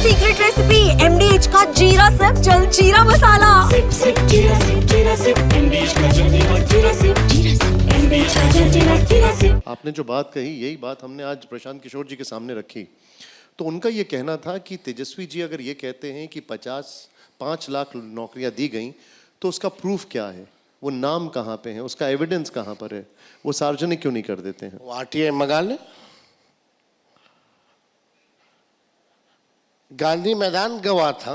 Secret recipe MDH का जीरा SIP जल जीरा मसाला। सिप सिप जीरा सिप MDH का जल्दी और जीरा सिप MDH का जल्दी और जीरा सिप। आपने जो बात कही यही बात हमने आज प्रशांत किशोर जी के सामने रखी। तो उनका ये कहना था कि तेजस्वी जी अगर ये कहते हैं कि 5 लाख नौकरियां दी गई तो उसका प्रूफ क्या है, वो नाम कहाँ पे है, उसका एविडेंस कहाँ पर है, वो सार्वजनिक क्यों नहीं कर देते हैं? वो RTI मंगा ले। गांधी मैदान गवा था,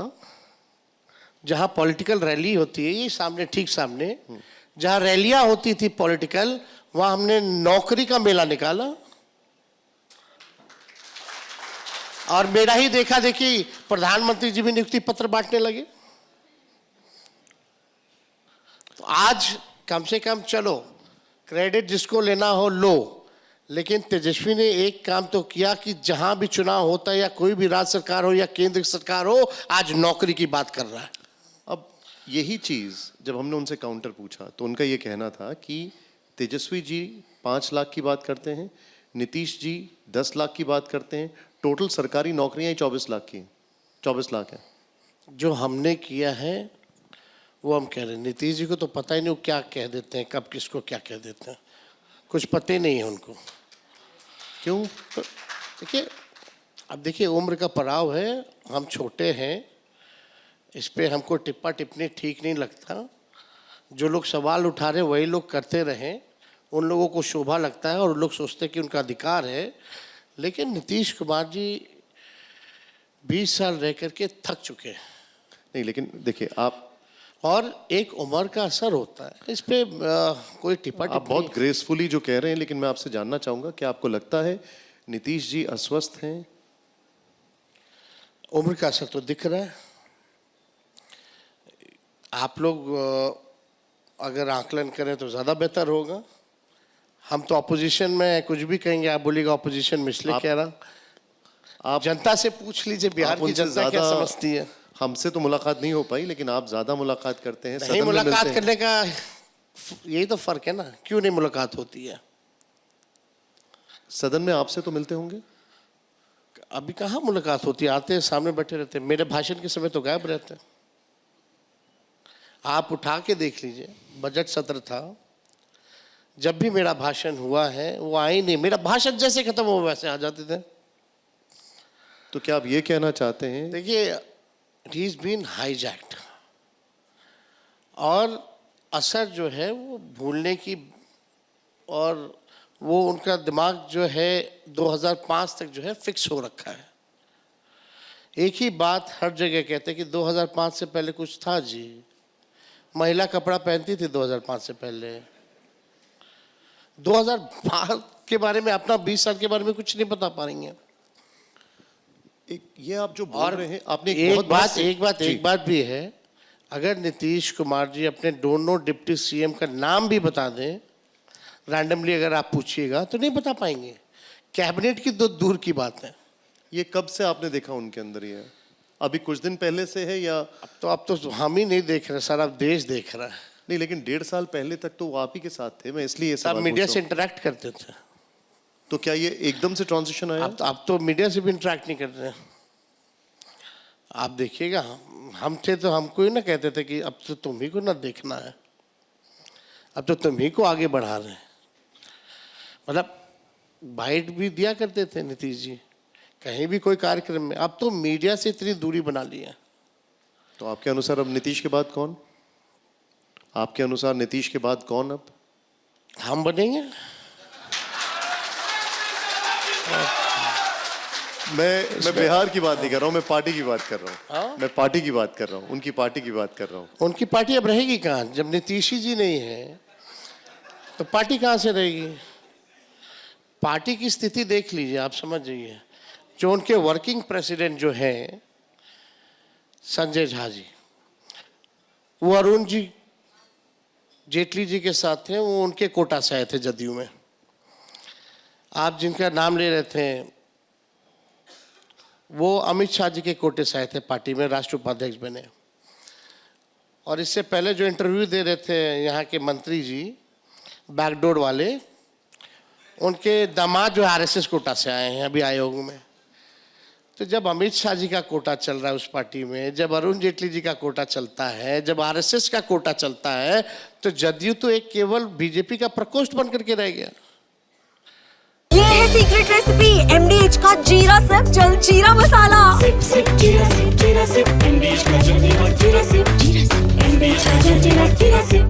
जहां पॉलिटिकल रैली होती है, ये सामने ठीक सामने जहां रैलियां होती थी पॉलिटिकल, वहां हमने नौकरी का मेला निकाला और मेरा ही देखा देखी प्रधानमंत्री जी भी नियुक्ति पत्र बांटने लगे। तो आज कम से कम चलो क्रेडिट जिसको लेना हो लो, लेकिन तेजस्वी ने एक काम तो किया कि जहां भी चुनाव होता है या कोई भी राज्य सरकार हो या केंद्र सरकार हो, आज नौकरी की बात कर रहा है। अब यही चीज़ जब हमने उनसे काउंटर पूछा तो उनका ये कहना था कि तेजस्वी जी 5 लाख की बात करते हैं, नीतीश जी 10 लाख की बात करते हैं, टोटल सरकारी नौकरियां ही 24 लाख है। जो हमने किया है वो हम कह रहे हैं। नीतीश जी को तो पता ही नहीं वो क्या कह देते हैं, कब किसको क्या कह देते हैं, कुछ पता ही नहीं है उनको। क्यों? देखिए, अब देखिए उम्र का पड़ाव है, हम छोटे हैं, इस पे हमको टिप्पा टिप्पणी ठीक नहीं लगता। जो लोग सवाल उठा रहे वही लोग करते रहें, उन लोगों को शोभा लगता है और लोग सोचते हैं कि उनका अधिकार है। लेकिन नीतीश कुमार जी 20 साल रह करके थक चुके हैं। नहीं, लेकिन देखिए आप और एक उम्र का असर होता है, इस पे कोई टिप्पा आप टिप्पणी। बहुत ग्रेसफुली जो कह रहे हैं, लेकिन मैं आपसे जानना चाहूंगा कि आपको लगता है नीतीश जी अस्वस्थ हैं? उम्र का असर तो दिख रहा है। आप लोग अगर आकलन करें तो ज़्यादा बेहतर होगा। हम तो अपोजिशन में कुछ भी कहेंगे, आप बोलिएगा अपोजिशन में, इसलिए कह रहा। आप जनता से पूछ लीजिए बिहार की जनता क्या समझती है। हमसे तो मुलाकात नहीं हो पाई, लेकिन आप ज्यादा मुलाकात करते हैं, नहीं, मुलाकात करने का यही तो फर्क है ना, क्यों नहीं मुलाकात होती है? सदन में आपसे तो मिलते होंगे। अभी कहाँ मुलाकात होती है, आते हैं सामने बैठे रहते हैं, मेरे भाषण के समय तो गायब रहते हैं। आप उठा के देख लीजिए, बजट सत्र था, जब भी मेरा भाषण हुआ है वो आए नहीं, मेरा भाषण जैसे खत्म हुआ वैसे आ जाते थे। तो क्या आप ये कहना चाहते हैं? देखिए, इट इज बीन हाईजैक्ड और असर जो है वो भूलने की, और वो उनका दिमाग जो है 2005 तक जो है फिक्स हो रखा है। एक ही बात हर जगह कहते हैं कि 2005 से पहले कुछ था जी, महिला कपड़ा पहनती थी 2005 से पहले। 2005 के बारे में, अपना 20 साल के बारे में कुछ नहीं बता पाएंगे। ये आप जो बोल रहे हैं, आपने एक बात भी है, अगर नीतीश कुमार जी अपने दोनों डिप्टी सीएम का नाम भी बता दें रैंडमली, अगर आप पूछिएगा तो नहीं बता पाएंगे। कैबिनेट की तो दूर की बात है। ये कब से आपने देखा उनके अंदर? ये अभी कुछ दिन पहले से है या अब तो हम ही नहीं देख रहे, सारा देश देख रहा है। नहीं, लेकिन 1.5 साल पहले तक तो वो आप ही के साथ थे, मैं इसलिए ये सवाल मीडिया पूछ से रहा हूं। इंटरेक्ट करते थे। तो क्या ये एकदम से ट्रांजिशन आया? अब तो मीडिया से भी इंटरेक्ट नहीं करते हैं। आप देखिएगा, हम थे तो हमको ही ना कहते थे कि अब तो तुम ही को ना देखना है, अब तो तुम ही को आगे बढ़ा रहे हैं। मतलब बाइट भी दिया करते थे नीतीश जी कहीं भी कोई कार्यक्रम में। अब तो मीडिया से इतनी दूरी बना ली है। तो आपके अनुसार अब नीतीश के बाद कौन? आपके अनुसार नीतीश के बाद कौन? अब हम बनेंगे। मैं बिहार की बात नहीं कर रहा हूँ, मैं पार्टी की बात कर रहा हूँ। मैं पार्टी की बात कर रहा हूँ, उनकी पार्टी की बात कर रहा हूँ। उनकी पार्टी अब रहेगी कहाँ? जब नीतीश जी नहीं है तो पार्टी कहाँ से रहेगी? पार्टी की स्थिति देख लीजिए, आप समझ जाइए। जो उनके वर्किंग प्रेसिडेंट जो हैं संजय झा जी, वो अरुण जी जेटली जी के साथ थे, वो उनके कोटा से आए थे जदयू में। आप जिनका नाम ले रहे थे वो अमित शाह जी के कोटे से आए थे, पार्टी में राष्ट्रीय उपाध्यक्ष बने। और इससे पहले जो इंटरव्यू दे रहे थे यहाँ के मंत्री जी बैकडोर वाले, उनके दामाद जो आरएसएस कोटा से आए हैं अभी आयोग में। तो जब अमित शाह जी का कोटा चल रहा है उस पार्टी में, जब अरुण जेटली जी का कोटा चलता है, जब आरएसएस का कोटा चलता है, तो जदयू तो एक केवल बीजेपी का प्रकोष्ठ बन करके रह गया। ये है सीक्रेट रेसिपी एमडीएच का जीरा सिर्फ जलजीरा मसाला। SIP SIP